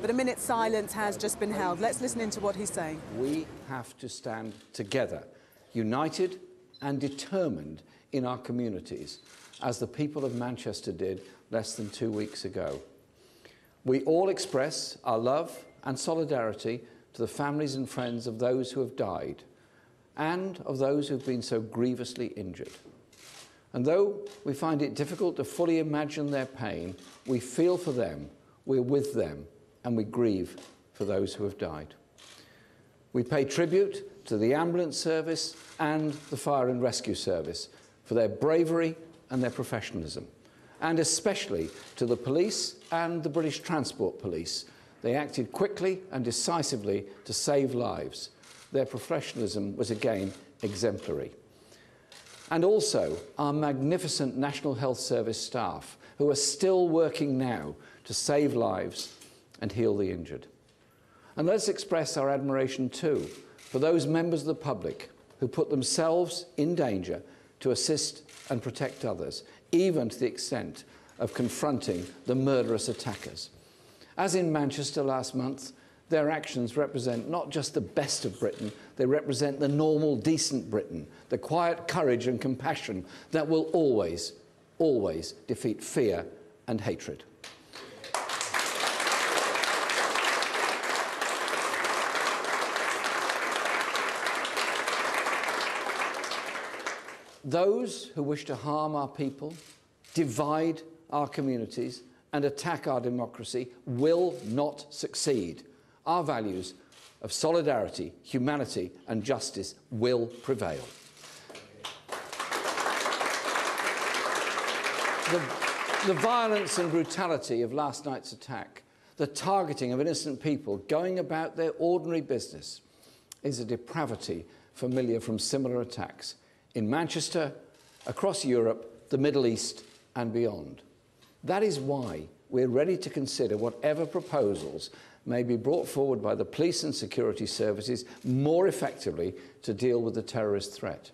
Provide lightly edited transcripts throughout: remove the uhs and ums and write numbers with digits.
But a minute's silence has just been held. Let's listen into what he's saying. We have to stand together, united and determined in our communities, as the people of Manchester did less than 2 weeks ago. We all express our love and solidarity to the families and friends of those who have died and of those who have been so grievously injured. And though we find it difficult to fully imagine their pain, we feel for them, we're with them, and we grieve for those who have died. We pay tribute to the ambulance service and the fire and rescue service for their bravery and their professionalism, and especially to the police and the British Transport Police. They acted quickly and decisively to save lives. Their professionalism was again exemplary. And also our magnificent National Health Service staff, who are still working now to save lives and heal the injured. And let's express our admiration too for those members of the public who put themselves in danger to assist and protect others, even to the extent of confronting the murderous attackers. As in Manchester last month, their actions represent not just the best of Britain, they represent the normal, decent Britain, the quiet courage and compassion that will always, always defeat fear and hatred. Those who wish to harm our people, divide our communities, and attack our democracy will not succeed. Our values of solidarity, humanity, and justice will prevail. The violence and brutality of last night's attack, the targeting of innocent people going about their ordinary business, is a depravity familiar from similar attacks in Manchester, across Europe, the Middle East and beyond. That is why we're ready to consider whatever proposals may be brought forward by the police and security services more effectively to deal with the terrorist threat.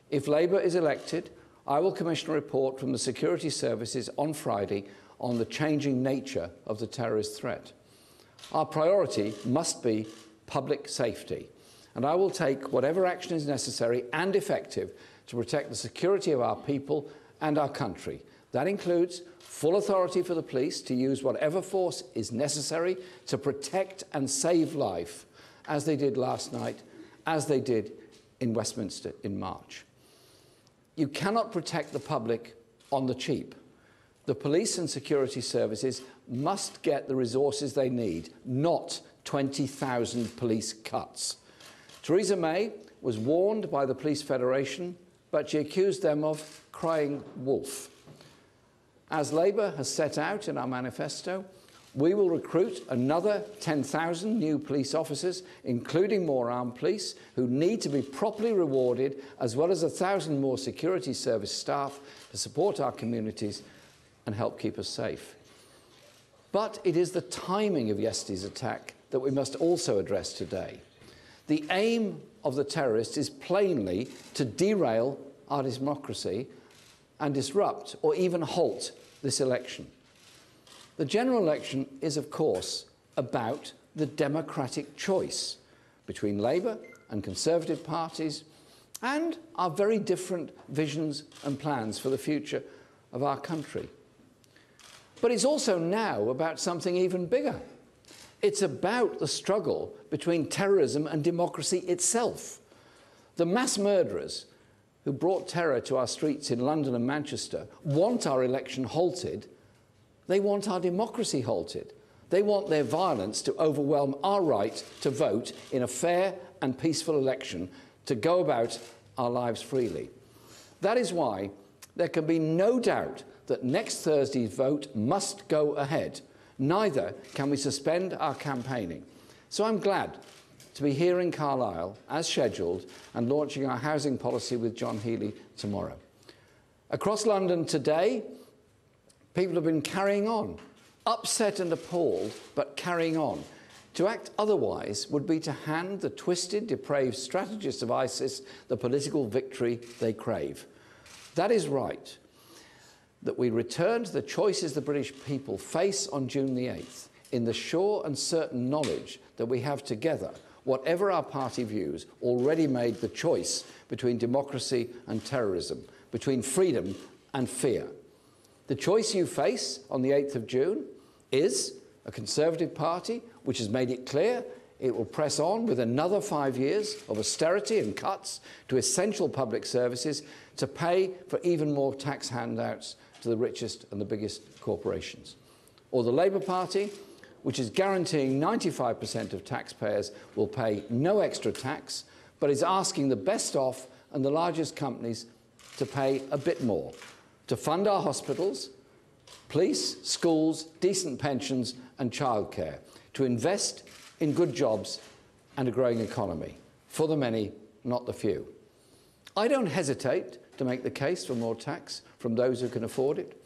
If Labour is elected, I will commission a report from the security services on Friday on the changing nature of the terrorist threat. Our priority must be public safety, and I will take whatever action is necessary and effective to protect the security of our people and our country. That includes full authority for the police to use whatever force is necessary to protect and save life, as they did last night, as they did in Westminster in March. You cannot protect the public on the cheap. The police and security services must get the resources they need, not 20,000 police cuts. Theresa May was warned by the Police Federation, but she accused them of crying wolf. As Labour has set out in our manifesto, we will recruit another 10,000 new police officers, including more armed police, who need to be properly rewarded, as well as 1,000 more security service staff to support our communities and help keep us safe. But it is the timing of yesterday's attack that we must also address today. The aim of the terrorists is plainly to derail our democracy and disrupt or even halt this election. The general election is, of course, about the democratic choice between Labour and Conservative parties and our very different visions and plans for the future of our country. But it's also now about something even bigger. It's about the struggle between terrorism and democracy itself. The mass murderers who brought terror to our streets in London and Manchester want our election halted. They want our democracy halted. They want their violence to overwhelm our right to vote in a fair and peaceful election, to go about our lives freely. That is why there can be no doubt that next Thursday's vote must go ahead. Neither can we suspend our campaigning. So I'm glad to be here in Carlisle, as scheduled, and launching our housing policy with John Healey tomorrow. Across London today, people have been carrying on, upset and appalled, but carrying on. To act otherwise would be to hand the twisted, depraved strategists of ISIS the political victory they crave. That is right, that we return to the choices the British people face on June the 8th. in the sure and certain knowledge that we have together, whatever our party views, already made the choice between democracy and terrorism, between freedom and fear. The choice you face on the 8th of June is a Conservative Party which has made it clear it will press on with another 5 years of austerity and cuts to essential public services to pay for even more tax handouts to the richest and the biggest corporations. Or the Labour Party, which is guaranteeing 95% of taxpayers will pay no extra tax, but is asking the best off and the largest companies to pay a bit more, to fund our hospitals, police, schools, decent pensions and childcare, to invest in good jobs and a growing economy, for the many, not the few. I don't hesitate to make the case for more tax from those who can afford it.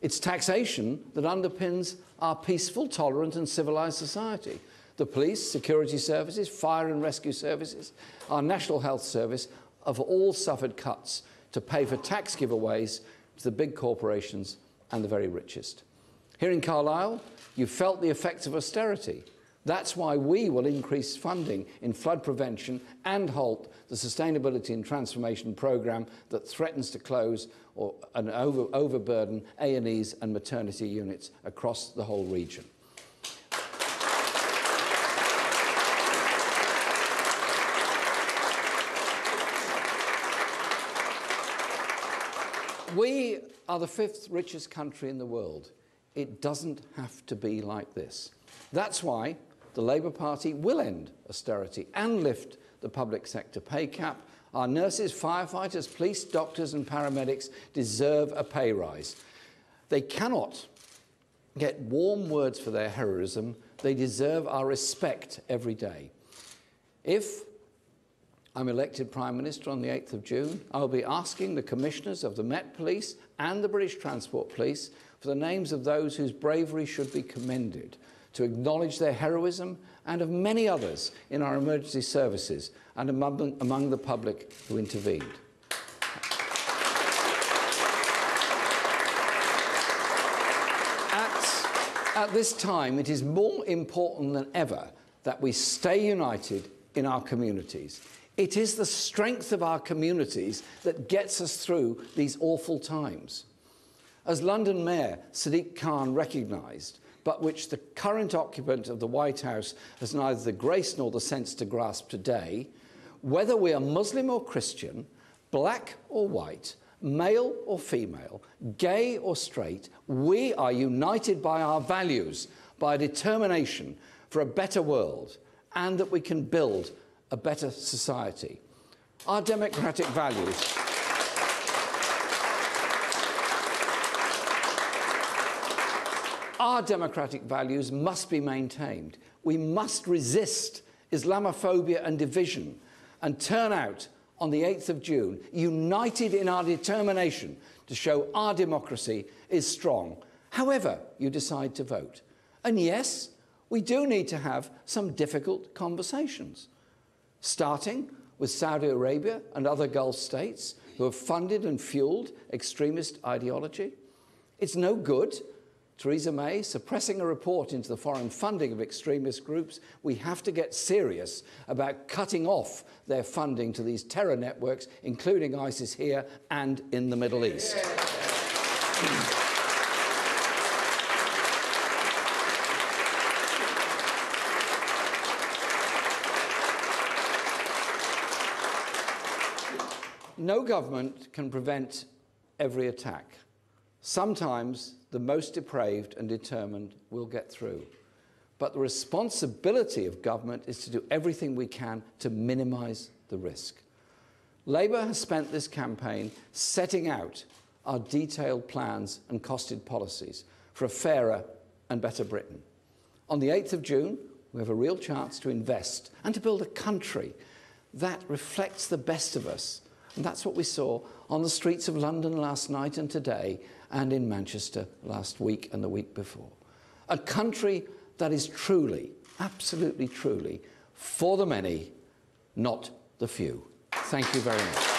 It's taxation that underpins our peaceful, tolerant and civilised society. The police, security services, fire and rescue services, our National Health Service have all suffered cuts to pay for tax giveaways to the big corporations and the very richest. Here in Carlisle, you felt the effects of austerity. That's why we will increase funding in flood prevention and halt the Sustainability and Transformation programme that threatens to close and overburden A&Es and maternity units across the whole region. We are the 5th richest country in the world. It doesn't have to be like this. That's why the Labour Party will end austerity and lift the public sector pay cap. Our nurses, firefighters, police, doctors and paramedics deserve a pay rise. They cannot get warm words for their heroism. They deserve our respect every day. If I'm elected Prime Minister on the 8th of June, I'll be asking the Commissioners of the Met Police and the British Transport Police for the names of those whose bravery should be commended, to acknowledge their heroism and of many others in our emergency services and among the public who intervened. At this time, it is more important than ever that we stay united in our communities. It is the strength of our communities that gets us through these awful times. As London Mayor Sadiq Khan recognised, but which the current occupant of the White House has neither the grace nor the sense to grasp today, whether we are Muslim or Christian, black or white, male or female, gay or straight, we are united by our values, by a determination for a better world, and that we can build a better society. Our democratic values must be maintained. We must resist Islamophobia and division and turn out on the 8th of June, united in our determination to show our democracy is strong, however you decide to vote. And yes, we do need to have some difficult conversations, starting with Saudi Arabia and other Gulf states who have funded and fuelled extremist ideology. It's no good Theresa May suppressing a report into the foreign funding of extremist groups. We have to get serious about cutting off their funding to these terror networks, including ISIS here and in the Middle East. No government can prevent every attack. Sometimes the most depraved and determined will get through. But the responsibility of government is to do everything we can to minimise the risk. Labour has spent this campaign setting out our detailed plans and costed policies for a fairer and better Britain. On the 8th of June, we have a real chance to invest and to build a country that reflects the best of us. And that's what we saw on the streets of London last night and today, and in Manchester last week and the week before. A country that is truly, absolutely truly, for the many, not the few. Thank you very much.